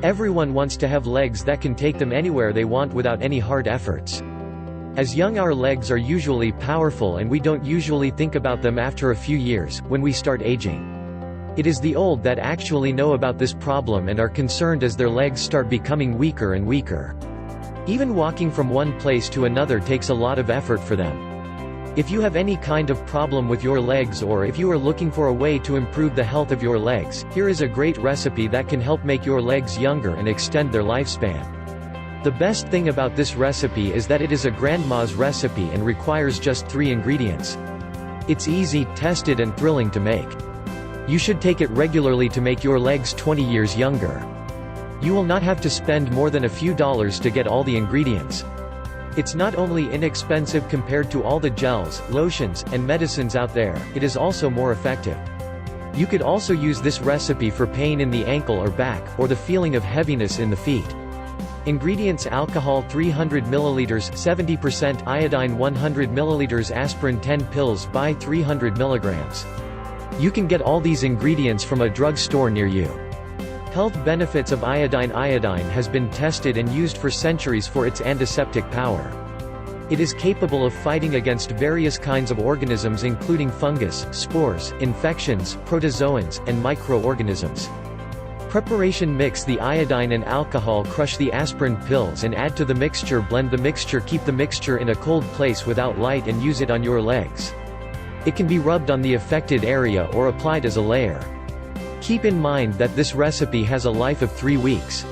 Everyone wants to have legs that can take them anywhere they want without any hard efforts. As young, our legs are usually powerful and we don't usually think about them after a few years, when we start aging. It is the old that actually know about this problem and are concerned as their legs start becoming weaker and weaker. Even walking from one place to another takes a lot of effort for them. If you have any kind of problem with your legs, or if you are looking for a way to improve the health of your legs, here is a great recipe that can help make your legs younger and extend their lifespan. The best thing about this recipe is that it is a grandma's recipe and requires just 3 ingredients. It's easy, tested and thrilling to make. You should take it regularly to make your legs 20 years younger. You will not have to spend more than a few dollars to get all the ingredients. It's not only inexpensive compared to all the gels, lotions, and medicines out there, it is also more effective. You could also use this recipe for pain in the ankle or back, or the feeling of heaviness in the feet. Ingredients: alcohol 300 ml, 70% iodine 100 ml, aspirin 10 pills by 300 mg. You can get all these ingredients from a drugstore near you. Health benefits of iodine: iodine has been tested and used for centuries for its antiseptic power. It is capable of fighting against various kinds of organisms including fungus, spores, infections, protozoans, and microorganisms. Preparation: mix the iodine and alcohol, crush the aspirin pills and add to the mixture, blend the mixture, keep the mixture in a cold place without light and use it on your legs. It can be rubbed on the affected area or applied as a layer. Keep in mind that this recipe has a life of 3 weeks.